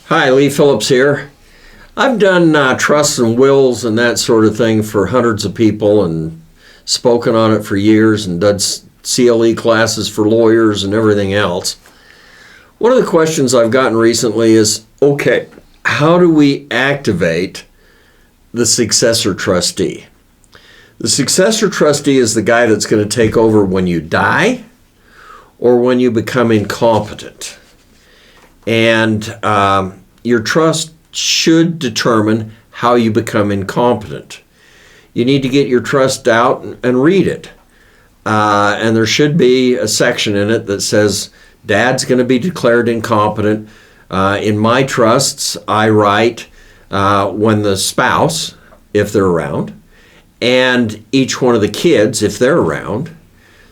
Hi, Lee Phillips here. I've done trusts and wills and that sort of thing for hundreds of people and spoken on it for years and done CLE classes for lawyers and everything else. One of the questions I've gotten recently is, okay, how do we activate the successor trustee? The successor trustee is the guy that's going to take over when you die or when you become incompetent. And your trust should determine how you become incompetent. You need to get your trust out and read it. And there should be a section in it that says, Dad's going to be declared incompetent. In my trusts, I write when the spouse, if they're around, and each one of the kids, if they're around,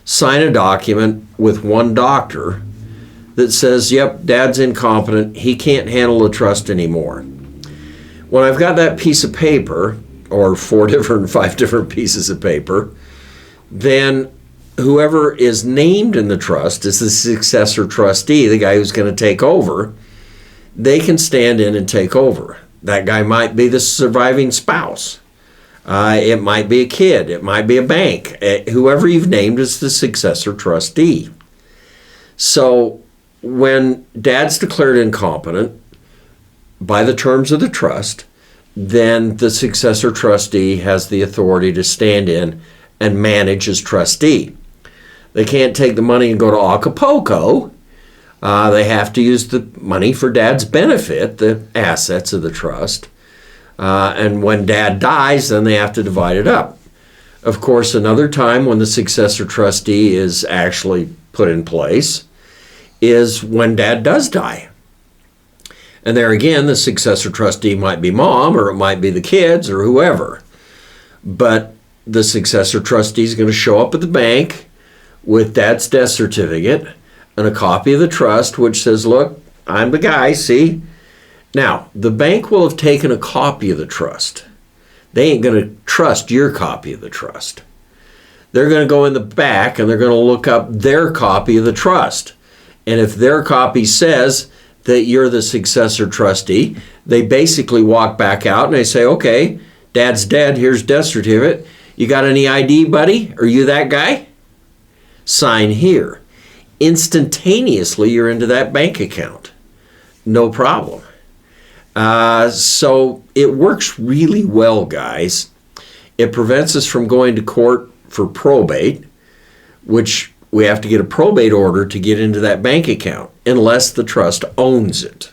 sign a document with one doctor that says, yep, Dad's incompetent, he can't handle the trust anymore. When I've got that piece of paper, or 5 different pieces of paper, then whoever is named in the trust is the successor trustee, the guy who's going to take over. They can stand in and take over. That guy might be the surviving spouse. It might be a kid. It might be a bank. Whoever you've named is the successor trustee. So when Dad's declared incompetent by the terms of the trust, then the successor trustee has the authority to stand in and manage as trustee. They can't take the money and go to Acapulco. They have to use the money for Dad's benefit, the assets of the trust. And when Dad dies, then they have to divide it up. Of course, another time when the successor trustee is actually put in place is when Dad does die. And there again, the successor trustee might be Mom, or it might be the kids, or whoever. But the successor trustee is going to show up at the bank with Dad's death certificate and a copy of the trust, which says, look, I'm the guy, see? Now, the bank will have taken a copy of the trust. They ain't going to trust your copy of the trust. They're going to go in the back and they're going to look up their copy of the trust. And if their copy says that you're the successor trustee, they basically walk back out and they say, okay, Dad's dead, here's death certificate. You got any ID, buddy? Are you that guy? Sign here. Instantaneously, you're into that bank account. No problem. So it works really well, guys. It prevents us from going to court for probate, which we have to get a probate order to get into that bank account, unless the trust owns it.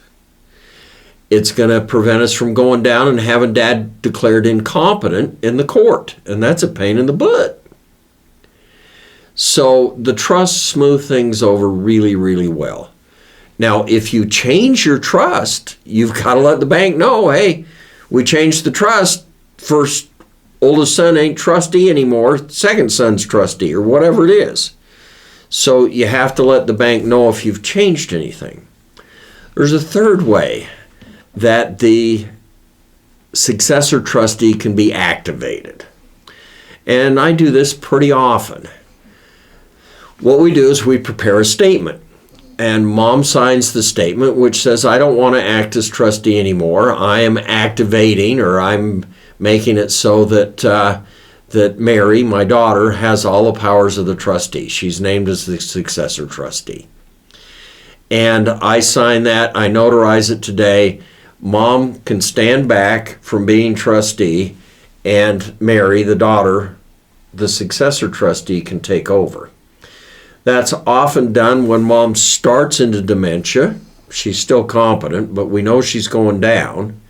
It's going to prevent us from going down and having Dad declared incompetent in the court, and that's a pain in the butt. So the trusts smooth things over really, really well. Now, if you change your trust, you've got to let the bank know, hey, we changed the trust. First oldest son ain't trustee anymore, second son's trustee, or whatever it is. So you have to let the bank know if you've changed anything. There's a third way that the successor trustee can be activated. And I do this pretty often. What we do is we prepare a statement. And Mom signs the statement which says, I don't want to act as trustee anymore. I am activating, or I'm making it so that that Mary, my daughter, has all the powers of the trustee. She's named as the successor trustee. And I sign that, I notarize it today. Mom can stand back from being trustee, and Mary, the daughter, the successor trustee, can take over. That's often done when Mom starts into dementia. She's still competent, but we know she's going down.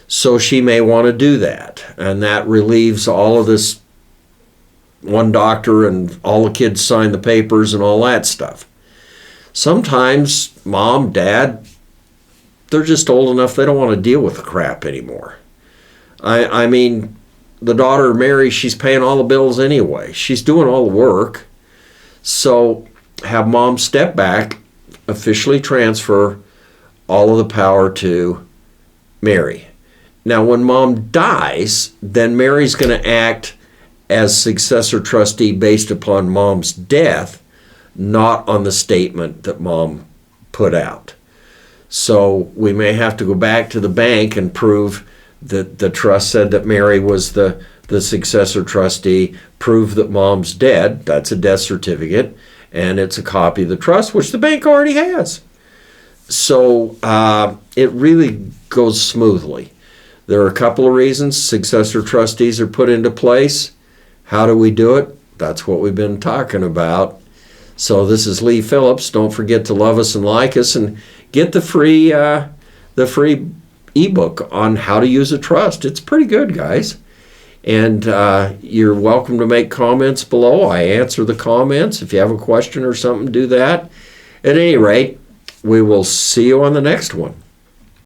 So she may want to do that. And that relieves all of this one doctor and all the kids sign the papers and all that stuff. Sometimes Mom, Dad, they're just old enough they don't want to deal with the crap anymore. I mean, the daughter Mary, she's paying all the bills anyway. She's doing all the work. So have Mom step back, officially transfer all of the power to Mary. Now, when Mom dies, then Mary's going to act as successor trustee based upon Mom's death, not on the statement that Mom put out. So we may have to go back to the bank and prove that the trust said that Mary was the successor trustee, prove that mom's dead. That's a death certificate, and it's a copy of the trust, which the bank already has. So it really goes smoothly. There are a couple of reasons successor trustees are put into place. How do we do it? That's what we've been talking about. So this is Lee Phillips. Don't forget to love us and like us, and get the free ebook on how to use a trust. It's pretty good, guys. And you're welcome to make comments below. I answer the comments. If you have a question or something, do that. At any rate, we will see you on the next one.